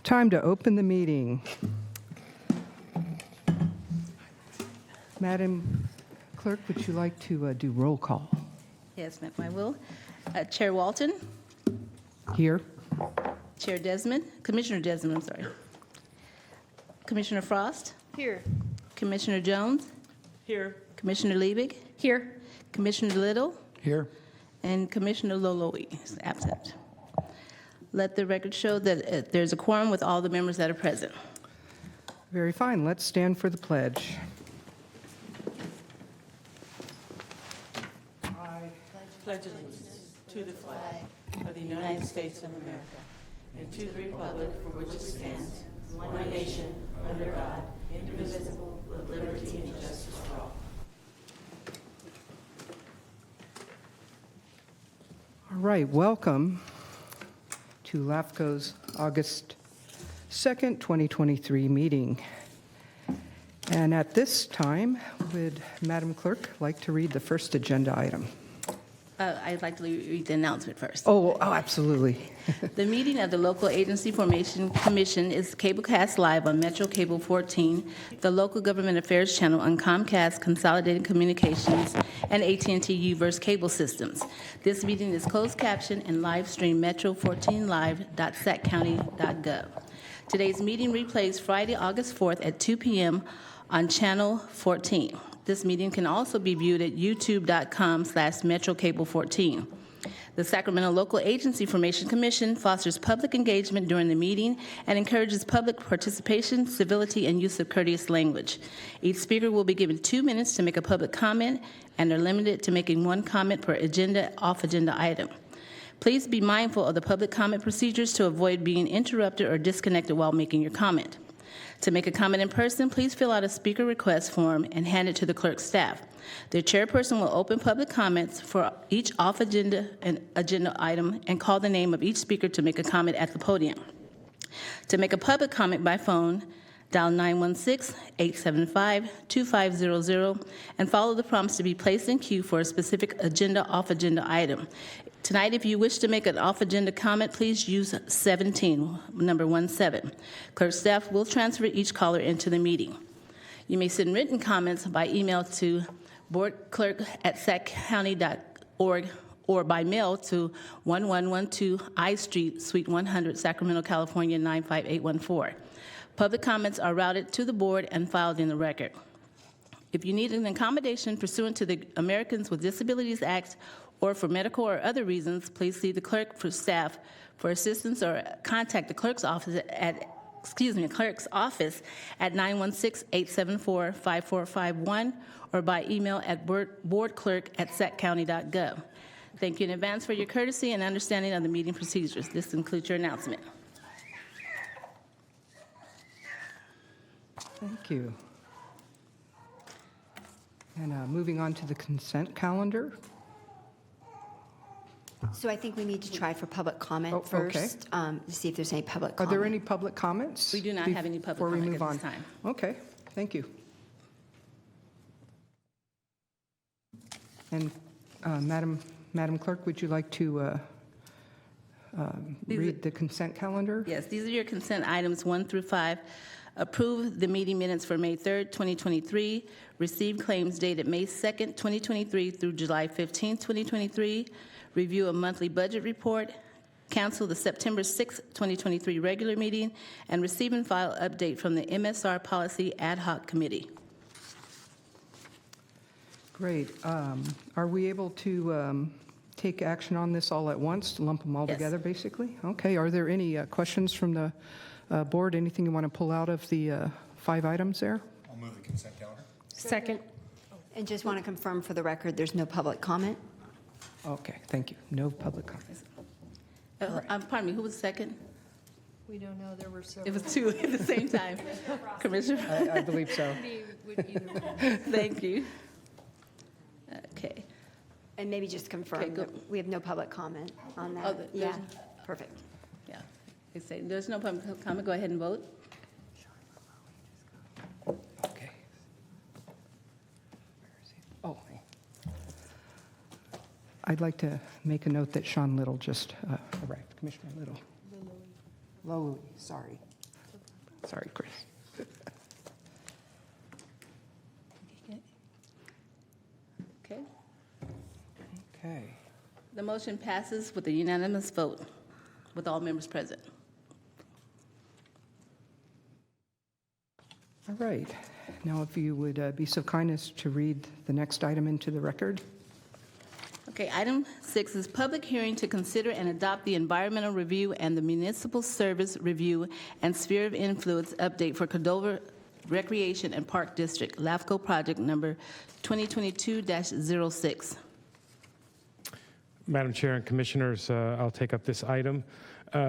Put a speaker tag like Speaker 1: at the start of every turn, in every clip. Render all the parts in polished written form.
Speaker 1: Time to open the meeting. Madam Clerk, would you like to do roll call?
Speaker 2: Yes, ma'am, I will. Chair Walton,
Speaker 1: Here.
Speaker 2: Chair Desmond, Commissioner Desmond, I'm sorry. Commissioner Frost,
Speaker 3: Here.
Speaker 2: Commissioner Jones,
Speaker 3: Here.
Speaker 2: Commissioner Liebig,
Speaker 3: Here.
Speaker 2: Commissioner Little,
Speaker 1: Here.
Speaker 2: and Commissioner Loloe is absent. Let the record show that there's a quorum with all the members that are present.
Speaker 1: Very fine. Let's stand for the pledge.
Speaker 4: Pledge allegiance to the flag of the United States of America and to the republic for which it stands, one nation, under God, indivisible, with liberty and justice for all.
Speaker 1: All right, welcome to LAFCO's August 2nd, 2023 meeting. And at this time, would Madam Clerk like to read the first agenda item?
Speaker 2: I'd like to read the announcement first.
Speaker 1: Oh, absolutely.
Speaker 2: The meeting of the Local Agency Formation Commission is cablecast live on Metro Cable 14, the Local Government Affairs channel on Comcast Consolidated Communications, and AT&T Uverse cable systems. This meeting is closed caption and live stream metro14live.saccounty.gov. Today's meeting replays Friday, August 4th at 2 p.m. on Channel 14. This meeting can also be viewed at youtube.com/MetroCable14. The Sacramento Local Agency Formation Commission fosters public engagement during the meeting and encourages public participation, civility, and use of courteous language. Each speaker will be given 2 minutes to make a public comment and are limited to making one comment per off-agenda item. Please be mindful of the public comment procedures to avoid being interrupted or disconnected while making your comment. To make a comment in person, please fill out a speaker request form and hand it to the clerk's staff. The chairperson will open public comments for each off-agenda and agenda item and call the name of each speaker to make a comment at the podium. To make a public comment by phone, dial 916-875-2500 and follow the prompts to be placed in queue for a specific agenda off-agenda item. Tonight, if you wish to make an off-agenda comment, please use 17, number 17. Clerk staff will transfer each caller into the meeting. You may send written comments by email to boardclerk@saccounty.org or by mail to 1112 I Street, Suite 100, Sacramento, California, 95814. Public comments are routed to the board and filed in the record. If you need an accommodation pursuant to the Americans with Disabilities Act or for medical or other reasons, please see the clerk for staff for assistance or contact the clerk's office at 916-874-5451 or by email at boardclerk@saccounty.gov. Thank you in advance for your courtesy and understanding of the meeting procedures. This concludes your announcement.
Speaker 1: Thank you. And moving on to the consent calendar.
Speaker 5: So I think we need to try for public comment
Speaker 1: okay.
Speaker 5: first, to see if there's any public
Speaker 1: Are
Speaker 5: comment.
Speaker 1: there any public comments?
Speaker 2: We do not have any public
Speaker 1: before we
Speaker 2: comment
Speaker 1: move
Speaker 2: at
Speaker 1: on?
Speaker 2: this time.
Speaker 1: Okay, thank you. And Madam Clerk, would you like to read the consent calendar?
Speaker 2: Yes, these are your consent items 1 through 5. Approve the meeting minutes for May 3rd, 2023. Receive claims dated May 2nd, 2023 through July 15th, 2023. Review a monthly budget report. Cancel the September 6th, 2023 regular meeting. And receive and file update from the MSR Policy Ad Hoc Committee.
Speaker 1: Great. Are we able to take action on this all at once, to lump them all
Speaker 2: Yes.
Speaker 1: together, basically? Okay. Are there any questions from the board? Anything you want to pull out of the 5 items there?
Speaker 6: I'll move the consent calendar.
Speaker 3: Second.
Speaker 5: And just want to confirm for the record, there's no public comment?
Speaker 1: Okay, thank you. No public comments.
Speaker 2: Pardon me, who was second?
Speaker 3: We don't know, there were several.
Speaker 2: It was 2 at the same time. Commissioner?
Speaker 1: I believe so.
Speaker 2: Thank you. Okay.
Speaker 5: And maybe just
Speaker 2: Okay,
Speaker 5: confirm
Speaker 2: go.
Speaker 5: that we have no public comment on that.
Speaker 2: Oh,
Speaker 5: Yeah,
Speaker 2: there's-
Speaker 5: perfect.
Speaker 2: Yeah. They say there's no public comment. Go ahead and vote.
Speaker 1: Okay. Oh. I'd like to make a note that Sean Little just arrived. Commissioner Little. Lowey, sorry. Sorry, Chris.
Speaker 2: Okay.
Speaker 1: Okay.
Speaker 2: The motion passes with a unanimous vote, with all members present.
Speaker 1: All right. Now, if you would be so kind as to read the next item into the record.
Speaker 2: Okay, item 6 is public hearing to consider and adopt the environmental review and the municipal service review and sphere of influence update for Cordova Recreation and Park District, LAFCO project number 2022-06.
Speaker 6: Madam Chair and Commissioners, I'll take up this item.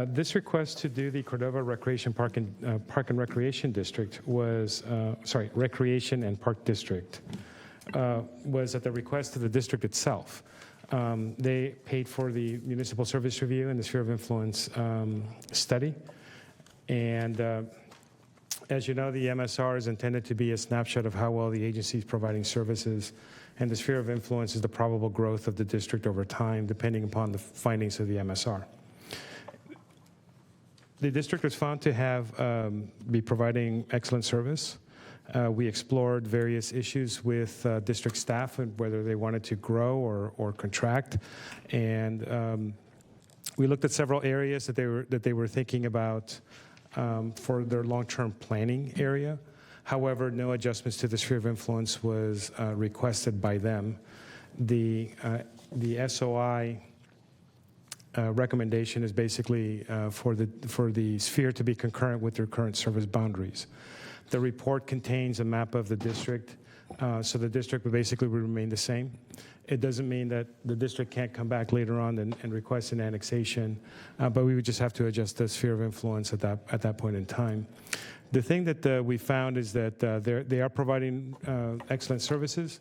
Speaker 6: This request to do the Cordova Recreation Park and Recreation District was, Recreation and Park District, was at the request of the district itself. They paid for the municipal service review and the sphere of influence study. And as you know, the MSR is intended to be a snapshot of how well the agency is providing services, and the sphere of influence is the probable growth of the district over time, depending upon the findings of the MSR. The district was found to be providing excellent service. We explored various issues with district staff and whether they wanted to grow or contract, and we looked at several areas that they were thinking about for their long-term planning area. However, no adjustments to the sphere of influence was requested by them. The SOI recommendation is basically for the sphere to be concurrent with their current service boundaries. The report contains a map of the district, so the district would basically remain the same. It doesn't mean that the district can't come back later on and request an annexation, but we would just have to adjust the sphere of influence at that point in time. The thing that we found is that they are providing excellent services.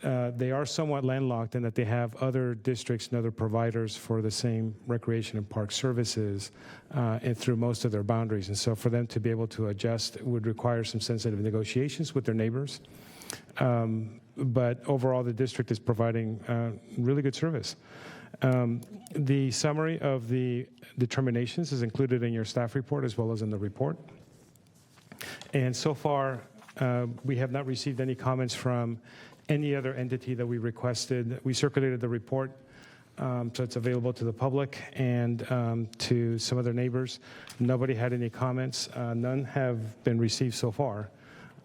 Speaker 6: They are somewhat landlocked in that they have other districts and other providers for the same recreation and park services and through most of their boundaries. And so for them to be able to adjust would require some sensitive negotiations with their neighbors. But overall, the district is providing really good service. The summary of the determinations is included in your staff report as well as in the report. And so far, we have not received any comments from any other entity that we requested. We circulated the report, so it's available to the public and to some other neighbors. Nobody had any comments. None have been received so far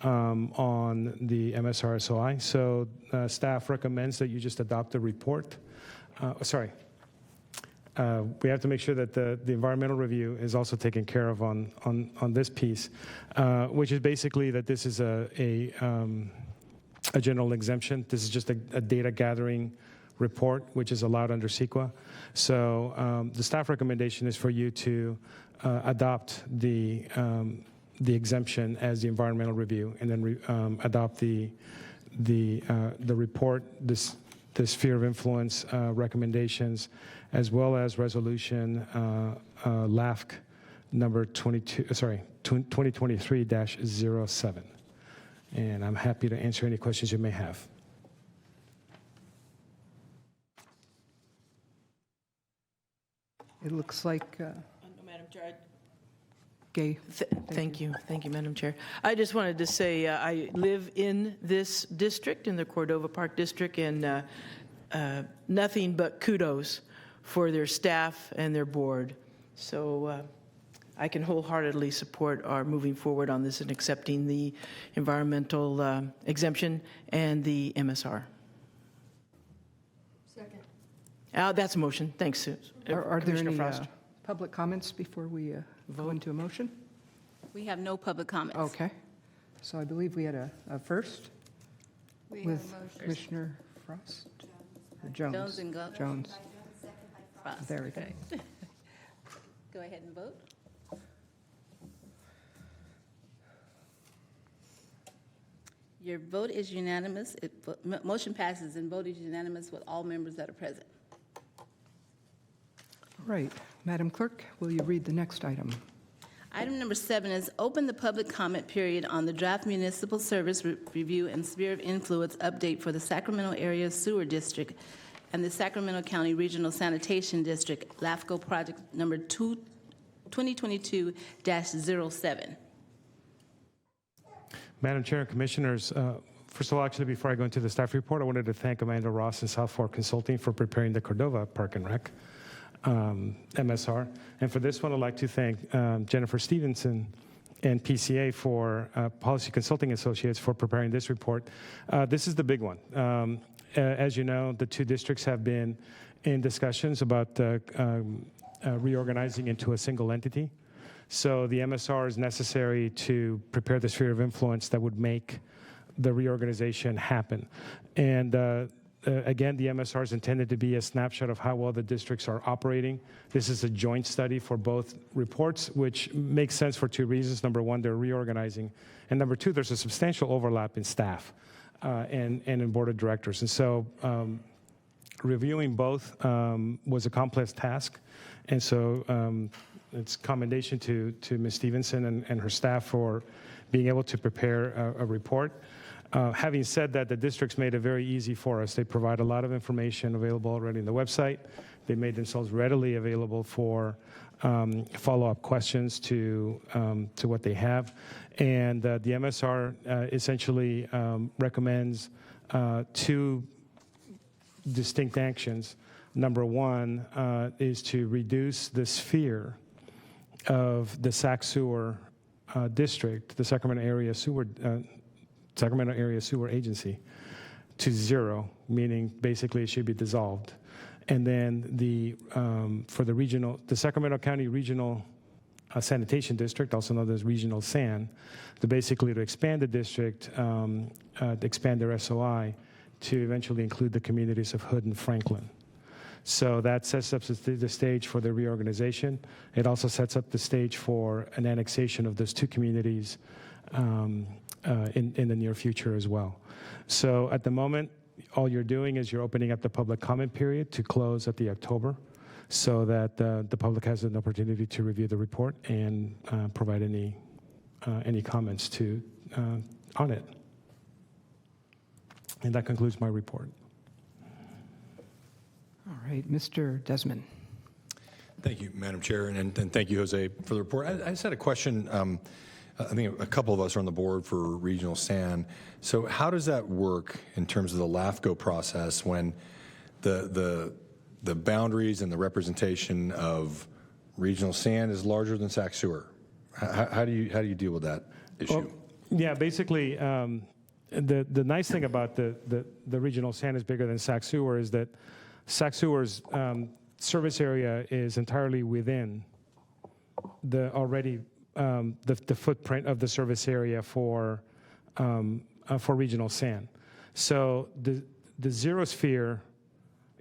Speaker 6: on the MSRSOI. So staff recommends that you just adopt the report. We have to make sure that the environmental review is also taken care of on this piece, which is basically that this is a general exemption. This is just a data gathering report, which is allowed under CEQA. So the staff recommendation is for you to adopt the exemption as the environmental review, and then adopt the report, the sphere of influence recommendations, as well as resolution LAFC number 2023-07. And I'm happy to answer any questions you may have.
Speaker 1: It looks like
Speaker 4: Madam Chair,
Speaker 1: Gay.
Speaker 4: Thank you, Madam Chair. I just wanted to say I live in this district, in the Cordova Park District, and nothing but kudos for their staff and their board. So I can wholeheartedly support our moving forward on this and accepting the environmental exemption and the MSR.
Speaker 3: Second.
Speaker 4: That's a motion. Thanks,
Speaker 1: Are there
Speaker 4: Commissioner
Speaker 1: any
Speaker 4: Frost.
Speaker 1: public comments before we go into a motion?
Speaker 2: We have no public comments.
Speaker 1: Okay. So I believe we had a first
Speaker 3: We have
Speaker 1: with
Speaker 3: a motion.
Speaker 1: Commissioner Frost? Or Jones?
Speaker 2: Jones and
Speaker 1: Jones.
Speaker 2: Frost.
Speaker 1: There we go.
Speaker 2: Go ahead and vote. Your vote is unanimous. Motion passes and vote is unanimous with all members that are present.
Speaker 1: All right. Madam Clerk, will you read the next item?
Speaker 2: Item number 7 is open the public comment period on the draft municipal service review and sphere of influence update for the Sacramento Area Sewer District and the Sacramento County Regional Sanitation District, LAFCO project number 2022-07.
Speaker 6: Madam Chair and Commissioners, first of all, actually, before I go into the staff report, I wanted to thank Amanda Ross and South Fork Consulting for preparing the Cordova Park and Rec MSR. And for this one, I'd like to thank Jennifer Stevenson and PCA for Policy Consulting Associates for preparing this report. This is the big one. As you know, the two districts have been in discussions about reorganizing into a single entity. So the MSR is necessary to prepare the sphere of influence that would make the reorganization happen. And again, the MSR is intended to be a snapshot of how well the districts are operating. This is a joint study for both reports, which makes sense for two reasons. Number one, they're reorganizing. And number two, there's a substantial overlap in staff and in board of directors. And so reviewing both was a complex task. And so it's commendation to Ms. Stevenson and her staff for being able to prepare a report. Having said that, the districts made it very easy for us. They provide a lot of information available already on the website. They made themselves readily available for follow-up questions to what they have. And the MSR essentially recommends two distinct actions. Number one is to reduce the sphere of the SAC Sewer District, the Sacramento Area Sewer Agency, to zero, meaning basically it should be dissolved. And then for the Sacramento County Regional Sanitation District, also known as Regional SAN, to basically expand the district, expand their SOI to eventually include the communities of Hood and Franklin. So that sets up the stage for the reorganization. It also sets up the stage for an annexation of those two communities in the near future as well. So at the moment, all you're doing is you're opening up the public comment period to close at the October, so that the public has an opportunity to review the report and provide any comments on it. And that concludes my report.
Speaker 1: All right, Mr. Desmond.
Speaker 7: Thank you, Madam Chair, and thank you, Jose, for the report. I just had a question. I think a couple of us are on the board for Regional SAN. So how does that work in terms of the LAFCO process when the boundaries and the representation of Regional SAN is larger than SAC Sewer? How do you deal with that issue?
Speaker 6: Well, yeah, basically, the nice thing about the Regional SAN is bigger than SAC Sewer is that SAC Sewer's service area is entirely within the already the footprint of the service area for Regional SAN. So the zero sphere,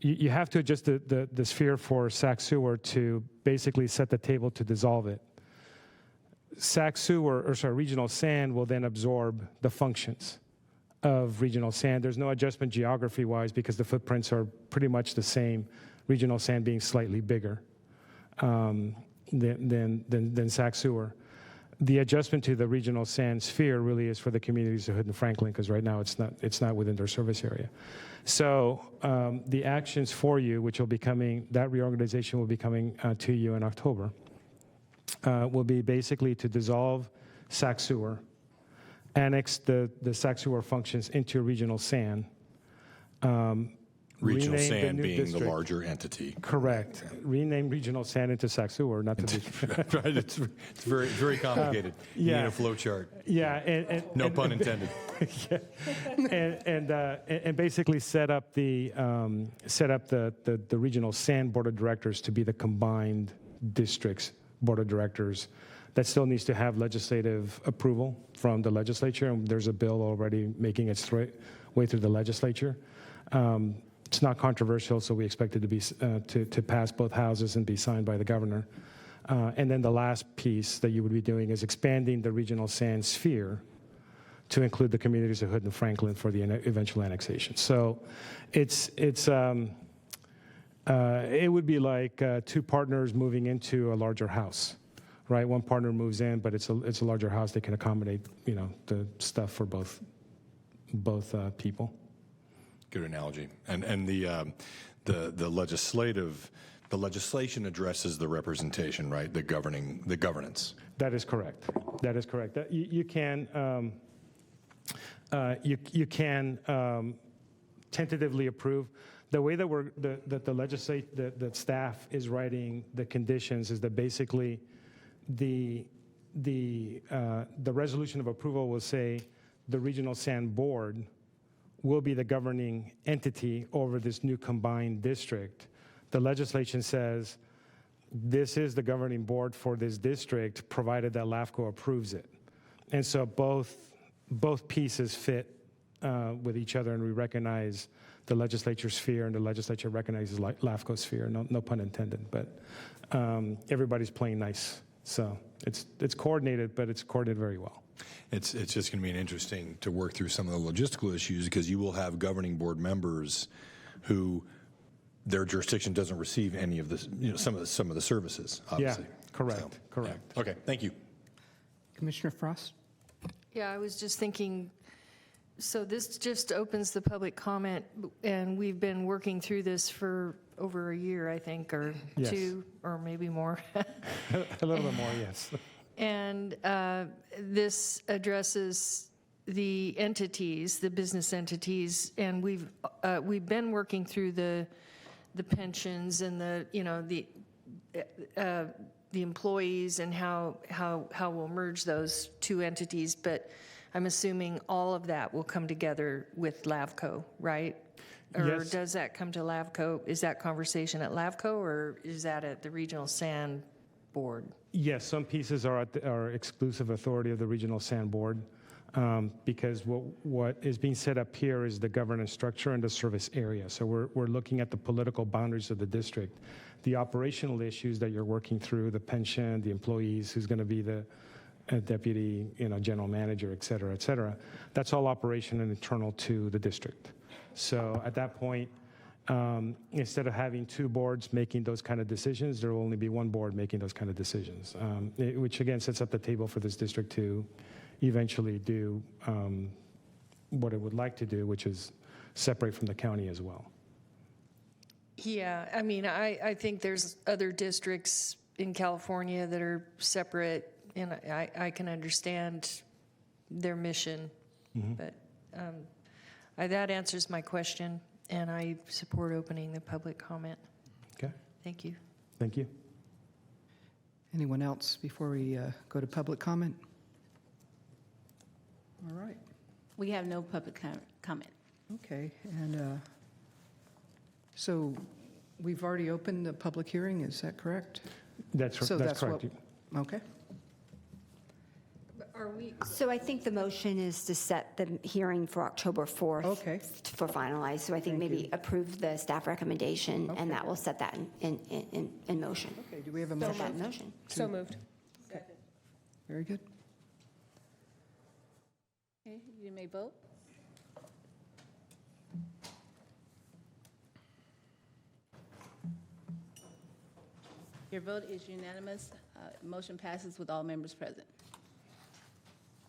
Speaker 6: you have to adjust the sphere for SAC Sewer to basically set the table to dissolve it. Regional SAN will then absorb the functions of Regional SAN. There's no adjustment geography-wise because the footprints are pretty much the same, Regional SAN being slightly bigger than SAC Sewer. The adjustment to the Regional SAN sphere really is for the communities of Hood and Franklin, because right now it's not within their service area. So the actions for you, which will be coming, that reorganization will be coming to you in October, will be basically to dissolve SAC Sewer, annex the SAC Sewer functions into Regional SAN.
Speaker 7: Regional
Speaker 6: rename
Speaker 7: SAN
Speaker 6: the new
Speaker 7: being
Speaker 6: district.
Speaker 7: the larger entity.
Speaker 6: Correct. Rename Regional SAN into SAC Sewer, not to be...
Speaker 7: Right, it's very, very complicated. You
Speaker 6: yeah.
Speaker 7: need a flow chart.
Speaker 6: Yeah.
Speaker 7: No pun intended.
Speaker 6: And basically set up the Regional SAN Board of Directors to be the combined districts Board of Directors. That still needs to have legislative approval from the legislature, and there's a bill already making its way through the legislature. It's not controversial, so we expect it to be to pass both houses and be signed by the governor. And then the last piece that you would be doing is expanding the Regional SAN sphere to include the communities of Hood and Franklin for the eventual annexation. So it would be like two partners moving into a larger house. Right, one partner moves in, but it's a larger house. They can accommodate, the stuff for both people.
Speaker 7: Good analogy. And the legislation addresses the representation, right? The governance.
Speaker 6: That is correct. You can you can tentatively approve. The way that the staff is writing the conditions is that basically the resolution of approval will say the Regional Sand Board will be the governing entity over this new combined district. The legislation says this is the governing board for this district, provided that LAFCO approves it. And so both pieces fit with each other, and we recognize the legislature's sphere, and the legislature recognizes LAFCO's sphere. No pun intended, but everybody's playing nice. So it's coordinated, but it's coordinated very well.
Speaker 7: It's just going to be interesting to work through some of the logistical issues, because you will have governing board members who their jurisdiction doesn't receive any of this, some of the services, obviously.
Speaker 6: Yeah, correct, correct.
Speaker 7: Yeah. Okay, thank you.
Speaker 1: Commissioner Frost?
Speaker 3: Yeah, I was just thinking, so this just opens the public comment, and we've been working through this for over a year, I think, or
Speaker 6: Yes.
Speaker 3: 2, or maybe more.
Speaker 6: A little bit more, yes.
Speaker 3: And this addresses the entities, the business entities, and we've been working through the pensions and the employees and how we'll merge those two entities. But I'm assuming all of that will come together with LAVCO, right? Or
Speaker 6: Yes.
Speaker 3: does that come to LAVCO? Is that conversation at LAVCO, or is that at the Regional Sand Board?
Speaker 6: Yes, some pieces are exclusive authority of the Regional Sand Board, because what is being set up here is the governance structure and the service area. So we're looking at the political boundaries of the district. The operational issues that you're working through, the pension, the employees, who's going to be the deputy, general manager, et cetera, that's all operation and internal to the district. So at that point, instead of having two boards making those kind of decisions, there will only be one board making those kind of decisions, which again sets up the table for this district to eventually do what it would like to do, which is separate from the county as well.
Speaker 3: Yeah, I mean, I think there's other districts in California that are separate, and I can understand their mission, but that answers my question, and I support opening the public comment.
Speaker 6: Okay,
Speaker 3: Thank you.
Speaker 6: thank you.
Speaker 1: Anyone else before we go to public comment? All right,
Speaker 2: We have no public comment.
Speaker 1: okay. And so we've already opened the public hearing, is that correct?
Speaker 6: That's
Speaker 1: So
Speaker 6: correct.
Speaker 1: what- Okay.
Speaker 3: Are we?
Speaker 5: So I think the motion is to set the hearing for October 4th.
Speaker 1: Okay.
Speaker 5: For finalized. So I think
Speaker 1: Thank
Speaker 5: maybe
Speaker 1: you.
Speaker 5: approve the staff recommendation,
Speaker 1: Okay.
Speaker 5: and that will set that in motion.
Speaker 1: Okay, do we have a
Speaker 5: Set
Speaker 1: motion?
Speaker 5: that motion.
Speaker 3: So moved.
Speaker 1: Very good.
Speaker 2: Okay, you may vote. Your vote is unanimous. Motion passes with all members present.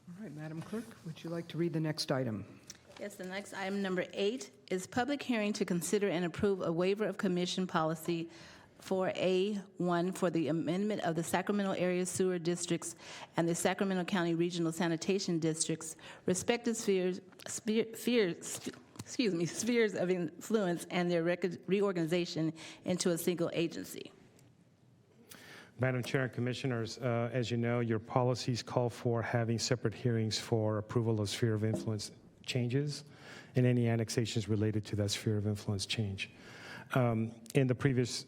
Speaker 1: All right, Madam Clerk, would you like to read the next item?
Speaker 2: Yes, the next item, number 8, is public hearing to consider and approve a waiver of commission policy 4A1 for the amendment of the Sacramento Area Sewer Districts and the Sacramento County Regional Sanitation Districts, respective spheres of influence, and their reorganization into a single agency.
Speaker 6: Madam Chair and Commissioners, as you know, your policies call for having separate hearings for approval of sphere of influence changes and any annexations related to that sphere of influence change. In the previous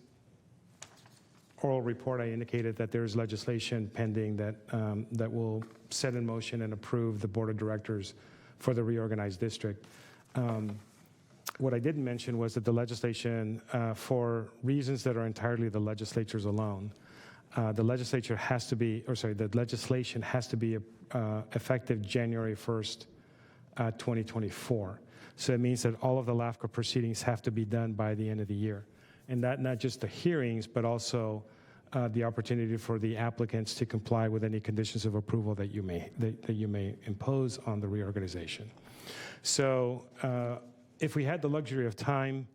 Speaker 6: oral report, I indicated that there is legislation pending that will set in motion and approve the Board of Directors for the reorganized district. What I didn't mention was that the legislation, for reasons that are entirely the legislature's alone, the legislation has to be effective January 1st, 2024. So it means that all of the LAFCO proceedings have to be done by the end of the year. And that not just the hearings, but also the opportunity for the applicants to comply with any conditions of approval that you may impose on the reorganization. So if we had the luxury of time,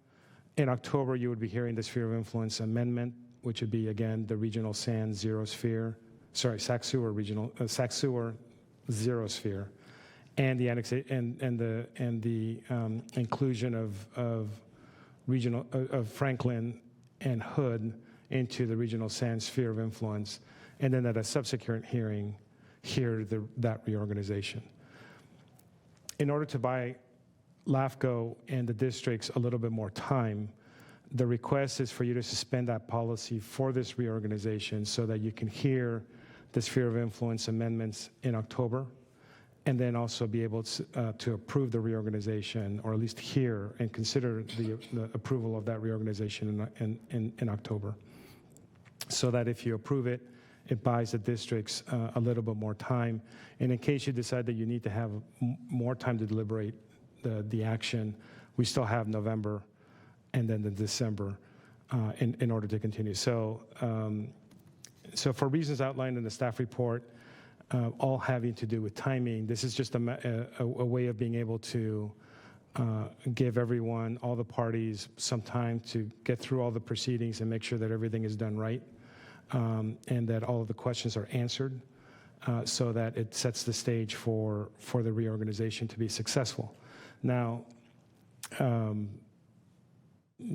Speaker 6: in October you would be hearing the sphere of influence amendment, which would be, again, the regional sand zero sphere, SAC sewer zero sphere. and the inclusion of regional of Franklin and Hood into the regional SAN sphere of influence, and then at a subsequent hearing, hear that reorganization. In order to buy LAFCO and the districts a little bit more time, the request is for you to suspend that policy for this reorganization so that you can hear the sphere of influence amendments in October, and then also be able to approve the reorganization, or at least hear and consider the approval of that reorganization in October. So that if you approve it, it buys the districts a little bit more time. And in case you decide that you need to have more time to deliberate the action, we still have November and then the December in order to continue. So for reasons outlined in the staff report, all having to do with timing, this is just a way of being able to give everyone, all the parties, some time to get through all the proceedings and make sure that everything is done right, and that all of the questions are answered, so that it sets the stage for the reorganization to be successful. Now,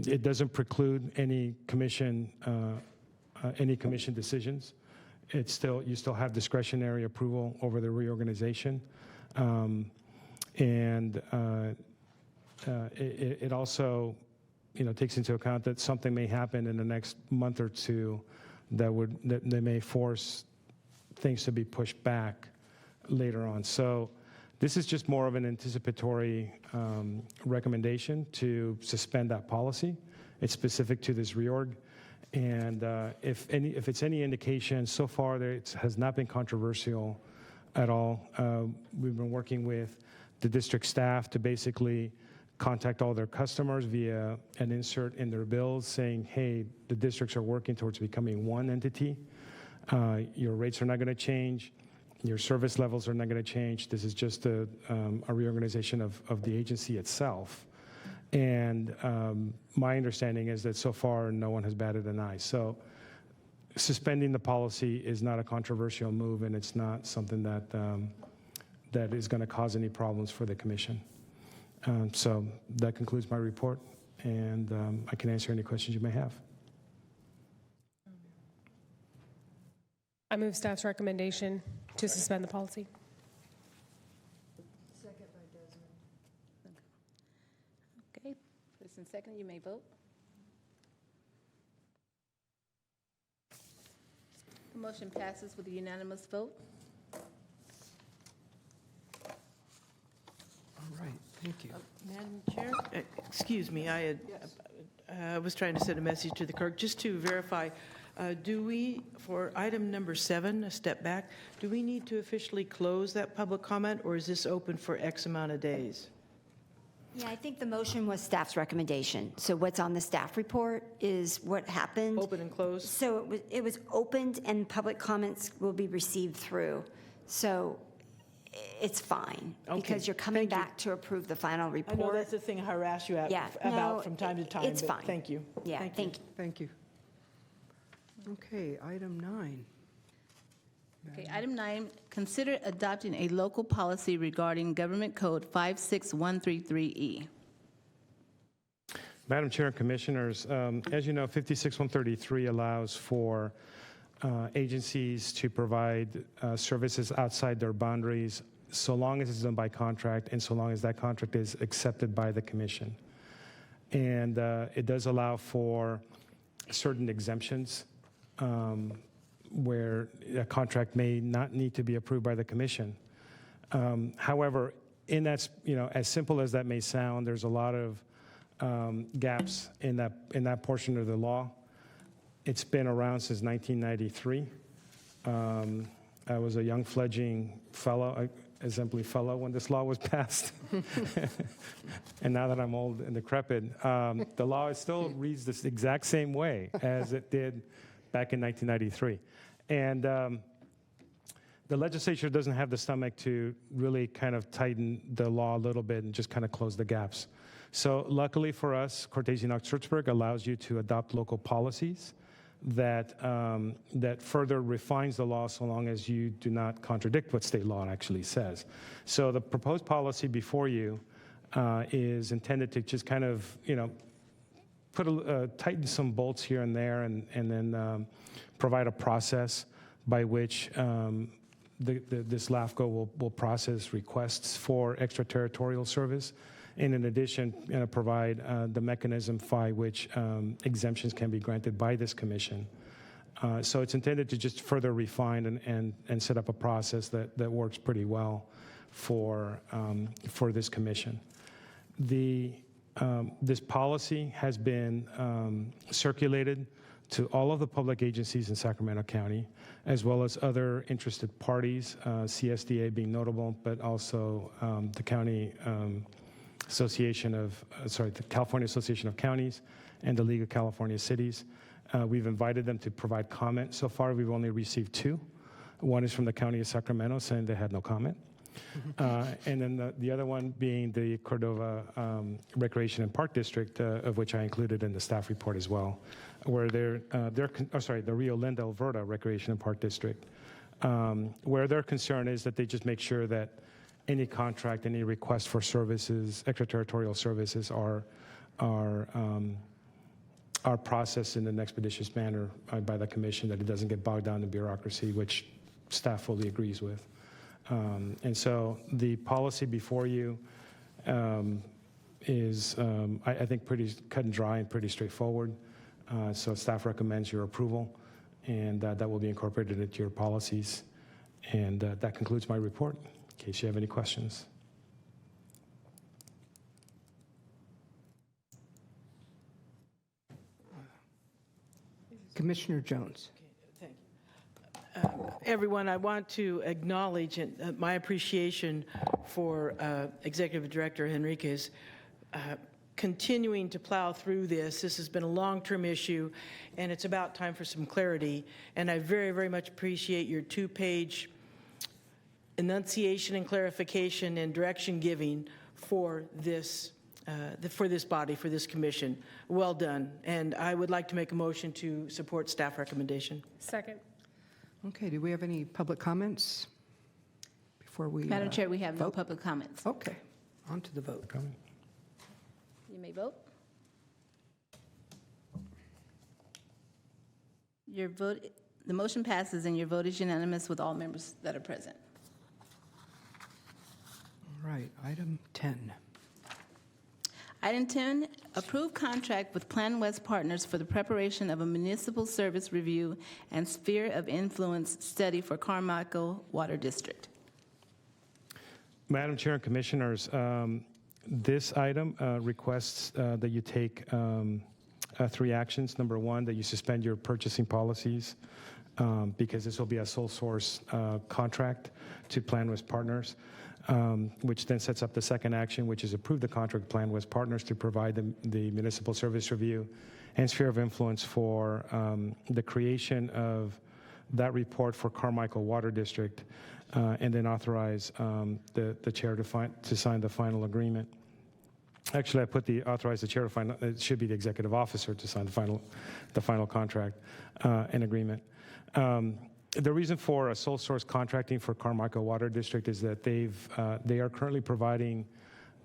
Speaker 6: it doesn't preclude any commission decisions. You still have discretionary approval over the reorganization, and it also, takes into account that something may happen in the next month or two that may force things to be pushed back later on. So this is just more of an anticipatory recommendation to suspend that policy. It's specific to this reorg. And if it's any indication, so far it has not been controversial at all. We've been working with the district staff to basically contact all their customers via an insert in their bills saying, hey, the districts are working towards becoming one entity. Your rates are not going to change. Your service levels are not going to change. This is just a reorganization of the agency itself. And my understanding is that so far no one has batted an eye. So suspending the policy is not a controversial move, and it's not something that is going to cause any problems for the commission. So that concludes my report, and I can answer any questions you may have.
Speaker 8: I move staff's recommendation to suspend the policy.
Speaker 2: Okay, first and second, you may vote. The motion passes with a unanimous vote.
Speaker 1: All right, thank you.
Speaker 4: Madam Chair, excuse me, I was trying to send a message to the clerk just to verify. Do we, for item number 7, a step back, do we need to officially close that public comment, or is this open for X amount of days?
Speaker 5: Yeah, I think the motion was staff's recommendation. So what's on the staff report is what happened.
Speaker 4: Open and closed?
Speaker 5: So it was opened and public comments will be received through. So it's fine,
Speaker 4: Okay,
Speaker 5: because you're coming
Speaker 4: thank you.
Speaker 5: back to approve the final
Speaker 4: I know
Speaker 5: report.
Speaker 4: that's the thing I harass you
Speaker 5: Yeah,
Speaker 4: about
Speaker 5: no,
Speaker 4: from time to time.
Speaker 5: it's
Speaker 4: but
Speaker 5: fine.
Speaker 4: Thank you.
Speaker 5: Yeah,
Speaker 4: Thank you.
Speaker 5: thank you.
Speaker 1: Thank you. Okay, item 9.
Speaker 2: Okay, item 9, consider adopting a local policy regarding Government Code 56133E.
Speaker 6: Madam Chair and Commissioners, as you know, 56133 allows for agencies to provide services outside their boundaries so long as it's done by contract and so long as that contract is accepted by the Commission. And it does allow for certain exemptions where a contract may not need to be approved by the Commission. However, in that, as simple as that may sound, there's a lot of gaps in that portion of the law. It's been around since 1993. I was a young fledgling fellow, exemplary fellow when this law was passed. And now that I'm old and decrepit, the law still reads this exact same way as it did back in 1993. And the legislature doesn't have the stomach to really kind of tighten the law a little bit and just kind of close the gaps. So luckily for us, Cortese Knox-Würzburg allows you to adopt local policies that further refines the law so long as you do not contradict what state law actually says. So the proposed policy before you is intended to just kind of, tighten some bolts here and there, and then provide a process by which this LAFCO will process requests for extraterritorial service, and in addition, provide the mechanism by which exemptions can be granted by this commission. So it's intended to just further refine and set up a process that works pretty well for this commission. This policy has been circulated to all of the public agencies in Sacramento County, as well as other interested parties, CSDA being notable, but also the County the California Association of Counties and the League of California Cities. We've invited them to provide comment. So far, we've only received 2. One is from the County of Sacramento, saying they had no comment. And then the other one being the Cordova Recreation and Park District, of which I included in the staff report as well, where the Rio Linda, Alberta Recreation and Park District, where their concern is that they just make sure that any contract, any request for services, extraterritorial services, are processed in an expeditious manner by the commission, that it doesn't get bogged down in bureaucracy, which staff fully agrees with. And so the policy before you is, I think, pretty cut and dry and pretty straightforward. So staff recommends your approval, and that will be incorporated into your policies. And that concludes my report, in case you have any questions.
Speaker 1: Commissioner Jones.
Speaker 9: Thank you. Everyone, I want to acknowledge my appreciation for Executive Director Henriquez continuing to plow through this. This has been a long-term issue, and it's about time for some clarity. And I very, very much appreciate your 2-page enunciation and clarification and direction giving for this body, for this commission. Well done. And I would like to make a motion to support staff recommendation.
Speaker 8: Second.
Speaker 1: Okay, do we have any public comments before we
Speaker 2: Madam Chair, we have no
Speaker 1: vote?
Speaker 2: public comments.
Speaker 1: Okay, on to the vote.
Speaker 2: You may vote. Your vote, the motion passes and your vote is unanimous with all members that are present.
Speaker 1: All right, item 10.
Speaker 2: Item 10, approve contract with Plan West Partners for the preparation of a municipal service review and sphere of influence study for Carmichael Water District.
Speaker 6: Madam Chair and Commissioners, this item requests that you take 3 actions. Number 1, that you suspend your purchasing policies because this will be a sole source contract to Plan West Partners, which then sets up the second action, which is approve the contract with Plan West Partners to provide the municipal service review and sphere of influence for the creation of that report for Carmichael Water District, and then authorize the chair to sign the final agreement. Actually, I put authorize the chair to sign. It should be the executive officer to sign the final contract and agreement. The reason for a sole source contracting for Carmichael Water District is that they are currently providing,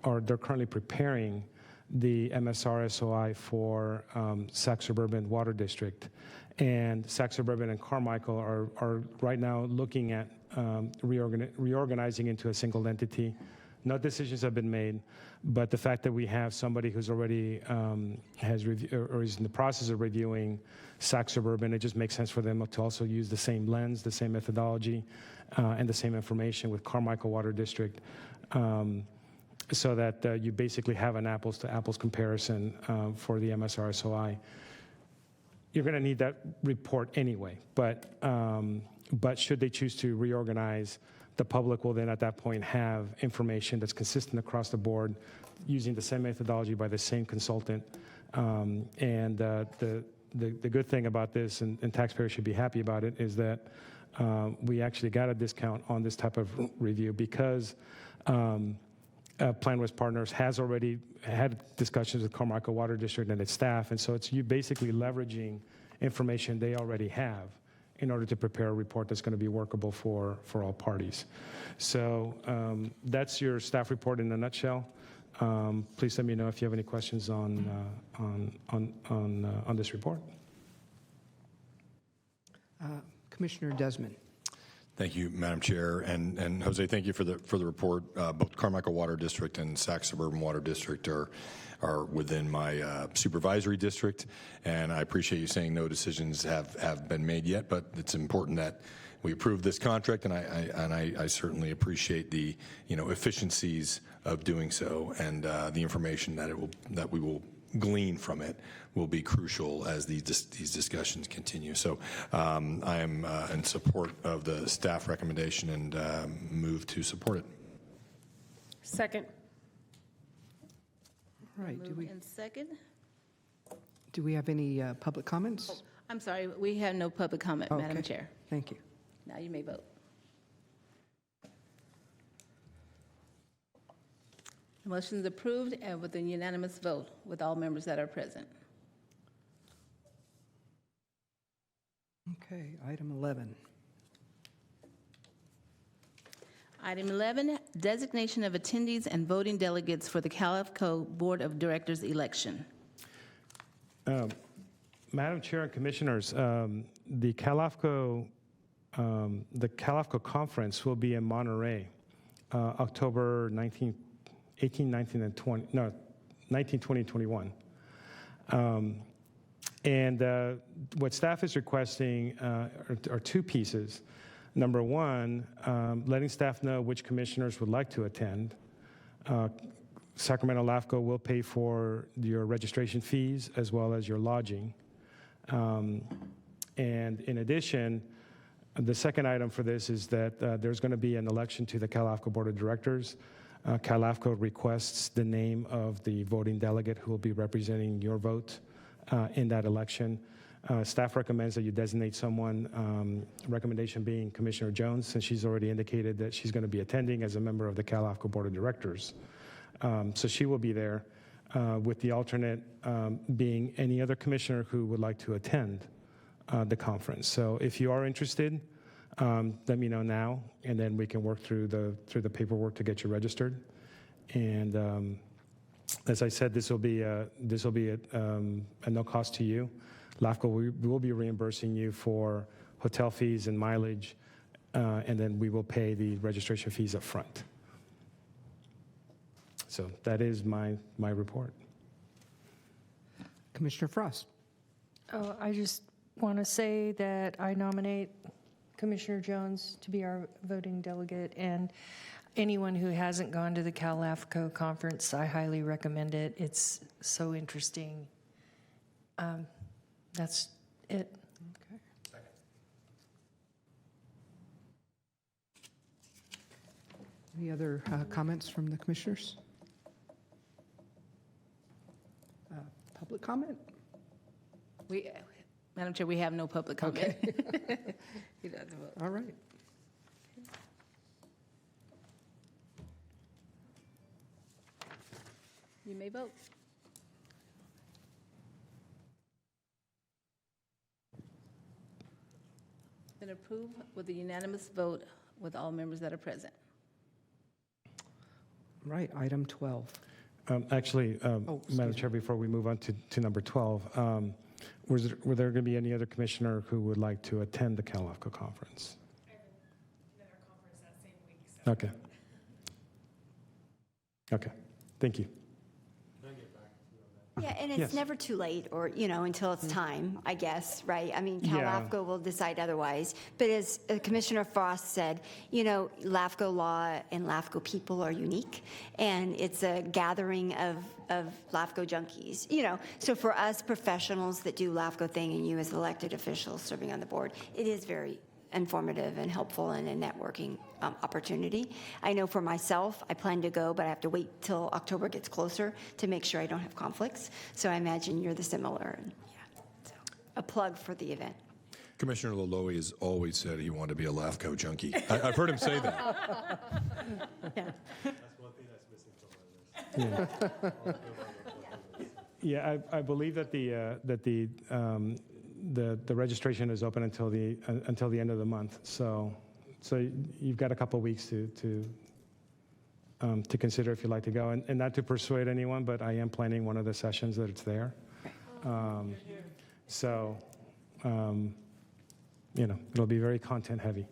Speaker 6: or they're currently preparing the MSR-SOI for Sac Suburban Water District. And Sac Suburban and Carmichael are right now looking at reorganizing into a single entity. No decisions have been made, but the fact that we have somebody who's already has or is in the process of reviewing Sac Suburban, it just makes sense for them to also use the same lens, the same methodology, and the same information with Carmichael Water District, so that you basically have an apples to apples comparison for the MSR-SOI. You're going to need that report anyway, but should they choose to reorganize, the public will then at that point have information that's consistent across the board using the same methodology by the same consultant. And the good thing about this, and taxpayers should be happy about it, is that we actually got a discount on this type of review because Plan West Partners has already had discussions with Carmichael Water District and its staff, and so it's you basically leveraging information they already have in order to prepare a report that's going to be workable for all parties. So that's your staff report in a nutshell. Please let me know if you have any questions on this report.
Speaker 1: Commissioner Desmond.
Speaker 7: Thank you, Madam Chair, and Jose, thank you for the report. Both Carmichael Water District and Sac Suburban Water District are within my supervisory district, and I appreciate you saying no decisions have been made yet, but it's important that we approve this contract, and I certainly appreciate the efficiencies of doing so, and the information that we will glean from it will be crucial as these discussions continue. So I am in support of the staff recommendation and move to support it.
Speaker 8: Second.
Speaker 1: All right,
Speaker 2: Moved and second.
Speaker 1: do we have any public comments?
Speaker 2: I'm sorry, we have no public comment, Madam
Speaker 1: Okay.
Speaker 2: Chair.
Speaker 1: Thank you.
Speaker 2: Now you may vote. The motion is approved and with a unanimous vote with all members that are present.
Speaker 1: Okay, item 11.
Speaker 2: Item 11, designation of attendees and voting delegates for the CalAFCO Board of Directors election.
Speaker 6: Madam Chair and Commissioners, the CalAFCO conference will be in Monterey, October 19th, 18, 19, and 20, no, 19, 20, 21. And what staff is requesting are two pieces. Number one, letting staff know which commissioners would like to attend. Sacramento LAFCO will pay for your registration fees as well as your lodging. And in addition, the second item for this is that there's going to be an election to the CalAFCO Board of Directors. CalAFCO requests the name of the voting delegate who will be representing your vote in that election. Staff recommends that you designate someone, recommendation being Commissioner Jones, since she's already indicated that she's going to be attending as a member of the CalAFCO Board of Directors. So she will be there, with the alternate being any other commissioner who would like to attend the conference. So if you are interested, let me know now, and then we can work through the paperwork to get you registered. And as I said, this will be at no cost to you. LAFCO will be reimbursing you for hotel fees and mileage, and then we will pay the registration fees up front. So that is my report.
Speaker 1: Commissioner Frost.
Speaker 3: Oh, I just want to say that I nominate Commissioner Jones to be our voting delegate, and anyone who hasn't gone to the CalAFCO conference, I highly recommend it. It's so interesting. That's it.
Speaker 1: Okay. Any other comments from the commissioners? Public comment?
Speaker 2: Madam Chair, we have no public comment.
Speaker 1: Okay.
Speaker 2: You don't have to vote.
Speaker 1: All right.
Speaker 2: You may vote. Been approved with a unanimous vote with all members that are present.
Speaker 1: Right, item 12.
Speaker 6: Actually,
Speaker 1: excuse
Speaker 6: Madam Chair, before we move on to number 12, were there going to be any other commissioner who would like to attend the CalAFCO conference?
Speaker 8: I have another conference that same week. So.
Speaker 6: Okay. Okay, thank you.
Speaker 5: Yeah, and it's
Speaker 6: Yes.
Speaker 5: never too late, or, until it's time, I guess, right? I mean,
Speaker 6: Yeah.
Speaker 5: CalAFCO will decide otherwise. But as Commissioner Frost said, LAFCO law and LAFCO people are unique, and it's a gathering of LAFCO junkies, So for us professionals that do LAFCO thing, and you as elected officials serving on the board, it is very informative and helpful and a networking opportunity. I know for myself, I plan to go, but I have to wait till October gets closer to make sure I don't have conflicts. So I imagine you're the similar. And so a plug for the event.
Speaker 7: Commissioner Laloy has always said he wanted to be a LAFCO junkie. I've heard him say that.
Speaker 5: Yeah.
Speaker 6: Yeah, I believe that the the registration is open until the end of the month. So you've got a couple weeks to consider if you'd like to go. And not to persuade anyone, but I am planning one of the sessions that it's there. So, it'll be very content heavy.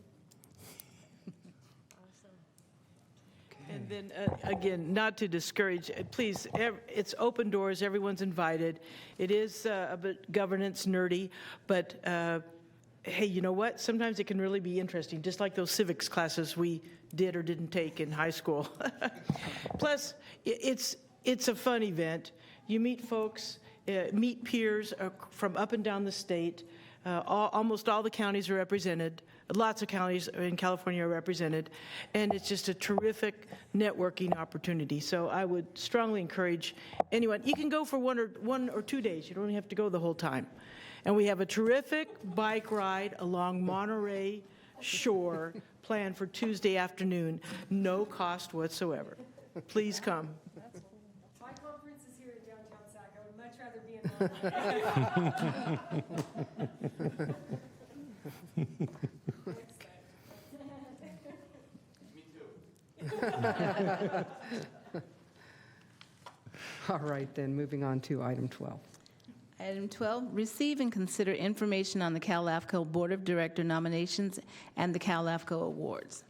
Speaker 9: And then, again, not to discourage, please, it's open doors, everyone's invited. It is a bit governance nerdy, but hey, you know what? Sometimes it can really be interesting, just like those civics classes we did or didn't take in high school. Plus, it's a fun event. You meet folks, meet peers from up and down the state. Almost all the counties are represented. Lots of counties in California are represented, and it's just a terrific networking opportunity. So I would strongly encourage anyone. You can go for one or 2 days. You don't have to go the whole time. And we have a terrific bike ride along Monterey Shore planned for Tuesday afternoon, no cost whatsoever. Please come.
Speaker 8: My conference is here in downtown Sac. I would much rather be in Monterey.
Speaker 1: All right, then, moving on to item 12.
Speaker 2: Item 12, receive and consider information on the Cal LAFCO Board of Director nominations and the Cal LAFCO Awards.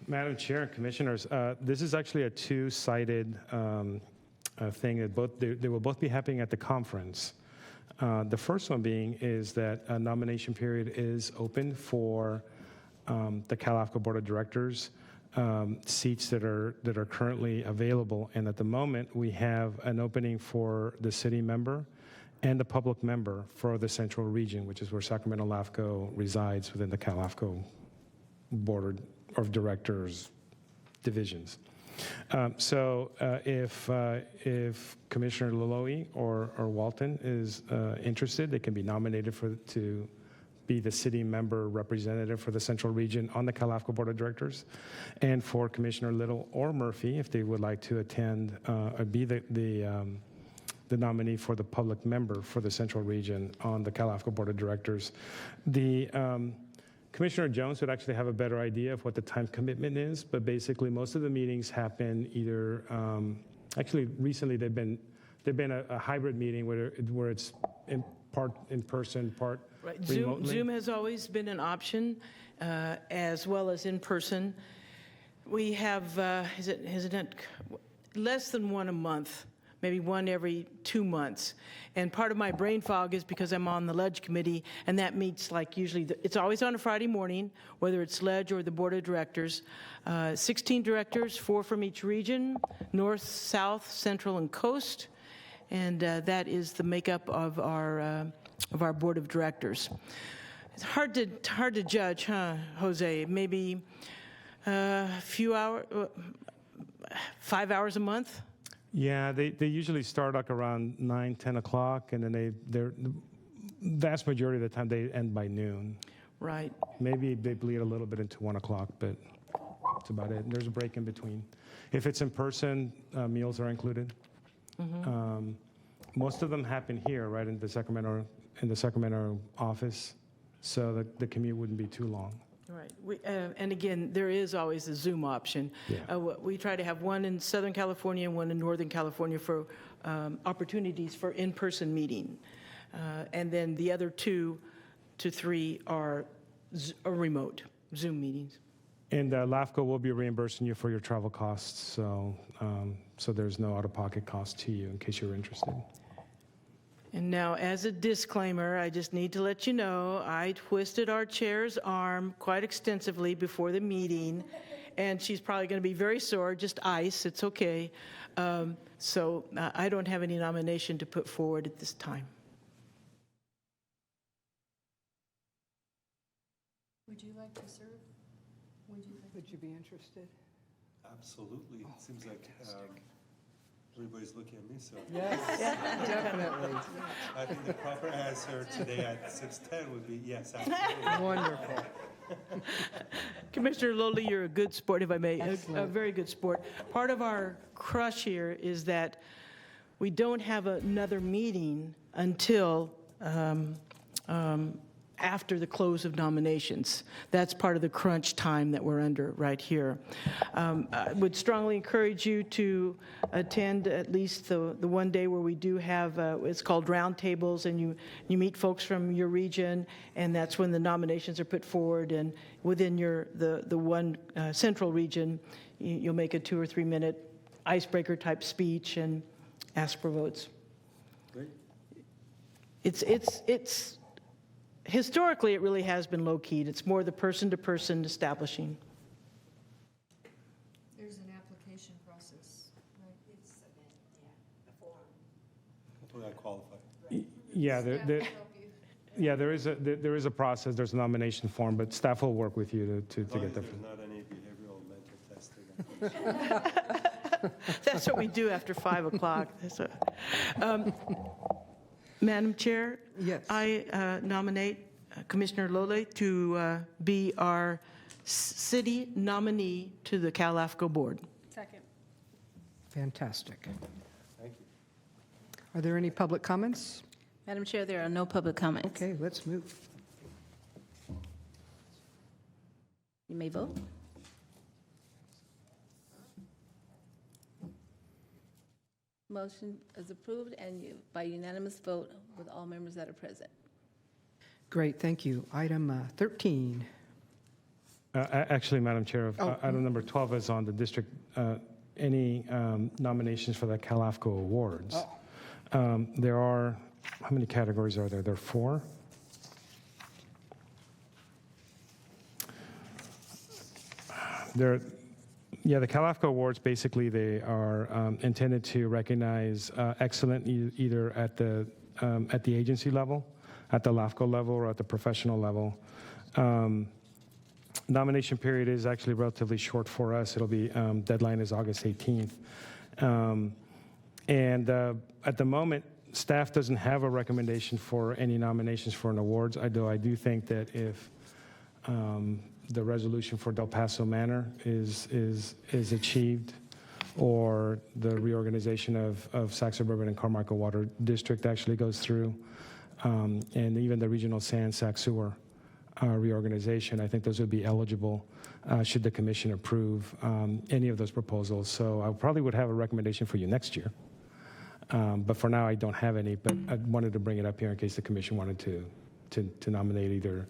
Speaker 6: Madam Chair and Commissioners, this is actually a two-sided thing that they will both be happening at the conference. The first one being is that a nomination period is open for the Cal LAFCO Board of Directors seats that are currently available, and at the moment we have an opening for the city member and the public member for the Central Region, which is where Sacramento LAFCO resides within the Cal LAFCO Board of Directors divisions. So if Commissioner Laloy or Walton is interested, they can be nominated to be the city member representative for the Central Region on the Cal LAFCO Board of Directors, and for Commissioner Little or Murphy, if they would like to attend or be the nominee for the public member for the Central Region on the Cal LAFCO Board of Directors. The Commissioner Jones would actually have a better idea of what the time commitment is, but basically most of the meetings happen either, actually recently they've been a hybrid meeting where it's part in person, part
Speaker 9: Right.
Speaker 6: remotely.
Speaker 9: Zoom has always been an option, as well as in person. We have, is it less than one a month, maybe one every 2 months. And part of my brain fog is because I'm on the Ledge Committee, and that meets like usually, it's always on a Friday morning, whether it's Ledge or the Board of Directors. 16 directors, 4 from each region, North, South, Central, and Coast. And that is the makeup of our Board of Directors. It's hard to judge, huh, Jose? Maybe a few hours, 5 hours a month?
Speaker 6: Yeah, they usually start like around 9, 10 o'clock, and then the vast majority of the time they end by noon.
Speaker 9: Right.
Speaker 6: Maybe they bleed a little bit into 1 o'clock, but that's about it. There's a break in between. If it's in person, meals are included. Mm-hmm. Most of them happen here, right in the Sacramento office, so the commute wouldn't be too long.
Speaker 9: Right. And again, there is always a Zoom option.
Speaker 6: Yeah.
Speaker 9: We try to have one in Southern California and one in Northern California for opportunities for in-person meeting. And then the other 2 to 3 are remote Zoom meetings.
Speaker 6: And LAFCO will be reimbursing you for your travel costs, so there's no out-of-pocket cost to you in case you're interested.
Speaker 9: And now, as a disclaimer, I just need to let you know, I twisted our chair's arm quite extensively before the meeting, and she's probably going to be very sore, just ice, it's okay. So I don't have any nomination to put forward at this time.
Speaker 3: Would you like to serve?
Speaker 1: Would you be interested?
Speaker 10: Absolutely. It seems like everybody's looking at me, so
Speaker 1: Yes, definitely.
Speaker 10: I think the proper answer today at 6:10 would be yes, absolutely.
Speaker 1: Wonderful.
Speaker 9: Commissioner Lowley, you're a good sport, if I may, a
Speaker 1: Excellent.
Speaker 9: very good sport. Part of our crush here is that we don't have another meeting until after the close of nominations. That's part of the crunch time that we're under right here. I would strongly encourage you to attend at least the one day where we do have, it's called roundtables, and you meet folks from your region, and that's when the nominations are put forward, and within the one central region, you'll make a 2 or 3 minute icebreaker type speech and ask for votes.
Speaker 10: Great.
Speaker 9: It's historically, it really has been low-keyed. It's more the person-to-person establishing.
Speaker 8: There's an application process, right?
Speaker 10: Hopefully I qualify.
Speaker 6: Yeah,
Speaker 8: Staff will help you.
Speaker 6: yeah, there is a process. There's a nomination form, but staff will work with you to
Speaker 10: As long
Speaker 6: get
Speaker 10: as
Speaker 6: that.
Speaker 10: there's not any behavioral mental testing.
Speaker 9: That's what we do after 5 o'clock. Madam Chair?
Speaker 1: Yes.
Speaker 9: I nominate Commissioner Lole to be our city nominee to the Cal LAFCO Board.
Speaker 8: Second.
Speaker 1: Fantastic.
Speaker 10: Thank you.
Speaker 1: Are there any public comments?
Speaker 2: Madam Chair, there are no public comments.
Speaker 1: Okay, let's move.
Speaker 2: You may vote. Motion is approved and by unanimous vote with all members that are present.
Speaker 1: Great, thank you. Item 13.
Speaker 6: Actually, Madam Chair, item number 12 is on the district, any nominations for the Cal LAFCO Awards. There are, how many categories are there? There are 4. The Cal LAFCO Awards, basically, they are intended to recognize excellent either at the agency level, at the LAFCO level, or at the professional level. Nomination period is actually relatively short for us. It'll be, deadline is August 18th. At the moment, staff doesn't have a recommendation for any nominations for an awards, although I do think that if the resolution for Del Paso Manor is achieved, or the reorganization of Sac Suburban and Carmichael Water District actually goes through, and even the regional San Sac Sewer reorganization, I think those would be eligible should the commission approve any of those proposals. So I probably would have a recommendation for you next year. But for now, I don't have any, but I wanted to bring it up here in case the commission wanted to nominate either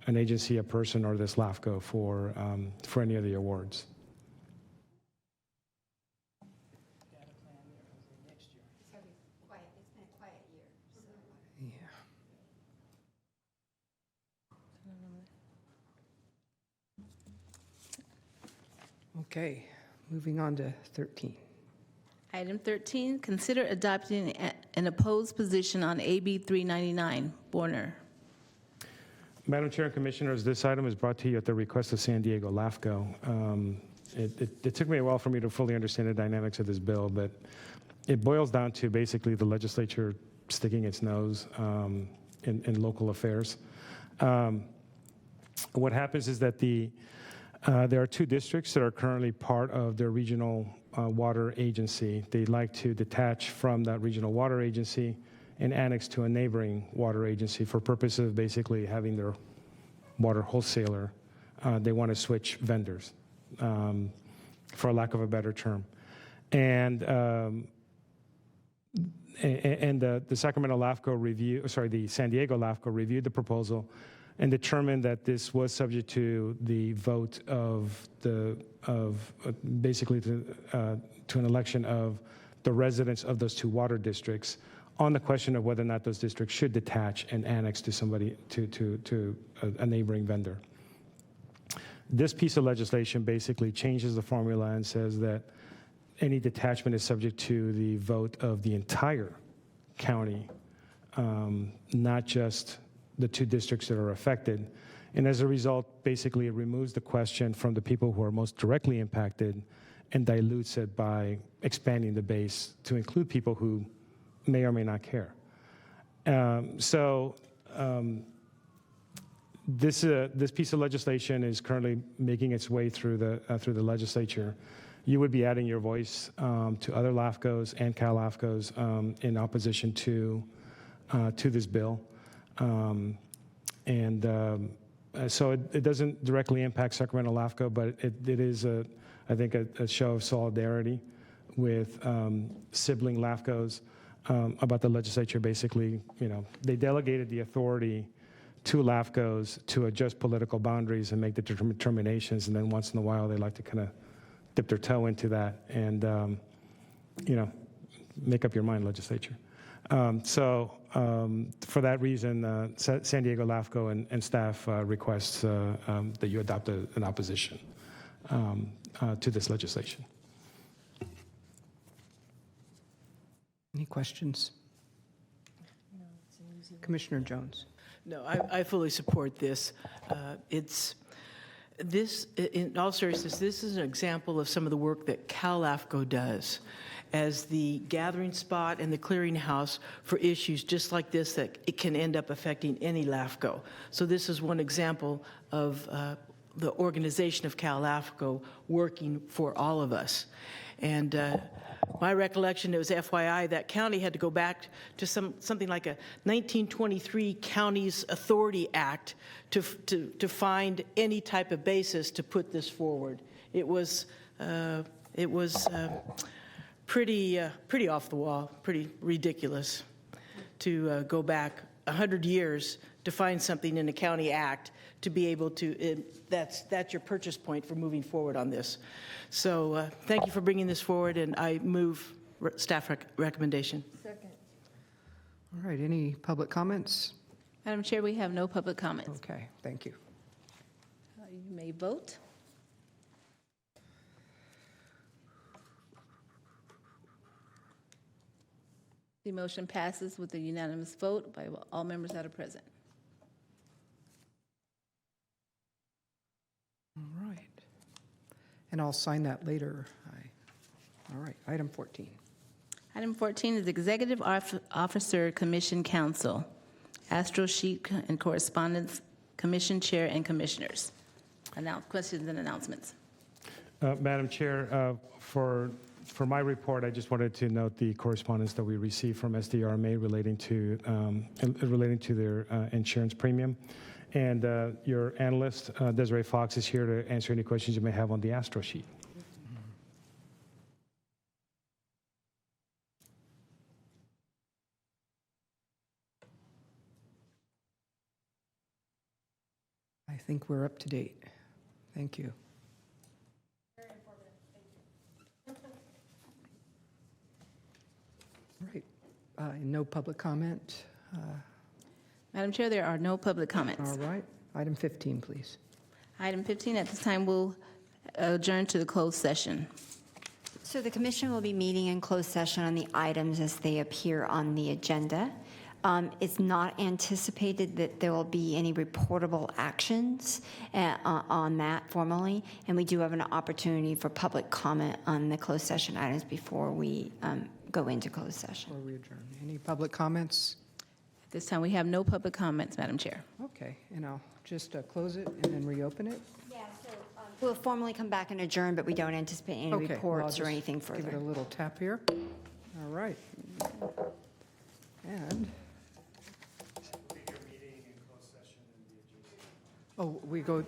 Speaker 6: an agency, a person, or this LAFCO for any of the awards.
Speaker 1: Yeah. Okay, moving on to 13.
Speaker 2: Item 13, consider adopting an opposed position on AB 399. Borner.
Speaker 6: Madam Chair and Commissioners, this item is brought to you at the request of San Diego LAFCO. It took me a while for me to fully understand the dynamics of this bill, but it boils down to basically the legislature sticking its nose in local affairs. What happens is that there are 2 districts that are currently part of their regional water agency. They'd like to detach from that regional water agency and annex to a neighboring water agency for purposes of basically having their water wholesaler. They want to switch vendors, for lack of a better term. And the Sacramento LAFCO the San Diego LAFCO reviewed the proposal and determined that this was subject to the vote basically to an election of the residents of those 2 water districts on the question of whether or not those districts should detach and annex to somebody, to a neighboring vendor. This piece of legislation basically changes the formula and says that any detachment is subject to the vote of the entire county, not just the 2 districts that are affected. And as a result, basically it removes the question from the people who are most directly impacted and dilutes it by expanding the base to include people who may or may not care. This piece of legislation is currently making its way through the legislature. You would be adding your voice to other LAFCOs and Cal LAFCOs in opposition to this bill. So it doesn't directly impact Sacramento LAFCO, but it is, I think, a show of solidarity with sibling LAFCOs about the legislature. Basically, they delegated the authority to LAFCOs to adjust political boundaries and make the determinations, and then once in a while they like to kind of dip their toe into that and, make up your mind, legislature. For that reason, San Diego LAFCO and staff requests that you adopt an opposition to this legislation.
Speaker 1: Any questions? Commissioner Jones.
Speaker 9: No, I fully support this. In all seriousness, this is an example of some of the work that Cal LAFCO does as the gathering spot and the clearinghouse for issues just like this that it can end up affecting any LAFCO. So this is one example of the organization of Cal LAFCO working for all of us. And my recollection, it was FYI, that county had to go back to something like a 1923 Counties Authority Act to find any type of basis to put this forward. It was pretty off the wall, pretty ridiculous to go back 100 years to find something in a county act to be able to, that's your purchase point for moving forward on this. So thank you for bringing this forward, and I move staff recommendation.
Speaker 3: Second.
Speaker 1: All right, any public comments?
Speaker 2: Madam Chair, we have no public comments.
Speaker 1: Okay, thank you.
Speaker 2: You may vote. The motion passes with a unanimous vote by all members that are present.
Speaker 1: All right. And I'll sign that later. All right, item 14.
Speaker 2: Item 14 is Executive Officer Commission Council, Astro Sheet and Correspondence, Commission Chair and Commissioners. Questions and announcements.
Speaker 6: Madam Chair, for my report, I just wanted to note the correspondence that we received from SDRMA relating to their insurance premium. And your analyst, Desiree Fox, is here to answer any questions you may have on the Astro Sheet.
Speaker 1: I think we're up to date. Thank you. Right. No public comment.
Speaker 2: Madam Chair, there are no public comments.
Speaker 1: All right. Item 15, please.
Speaker 2: Item 15, at this time, we'll adjourn to the closed session.
Speaker 5: So the commission will be meeting in closed session on the items as they appear on the agenda. It's not anticipated that there will be any reportable actions on that formally, and we do have an opportunity for public comment on the closed session items before we go into closed session.
Speaker 1: Before we adjourn. Any public comments?
Speaker 2: At this time, we have no public comments, Madam Chair.
Speaker 1: Okay, and I'll just close it and then reopen it.
Speaker 5: Yeah, so we'll formally come back and adjourn, but we don't anticipate any
Speaker 1: Okay, well, I'll
Speaker 5: reports or
Speaker 1: just
Speaker 5: anything
Speaker 1: Give it
Speaker 5: further.
Speaker 1: a little tap here. All right. And, oh, we go,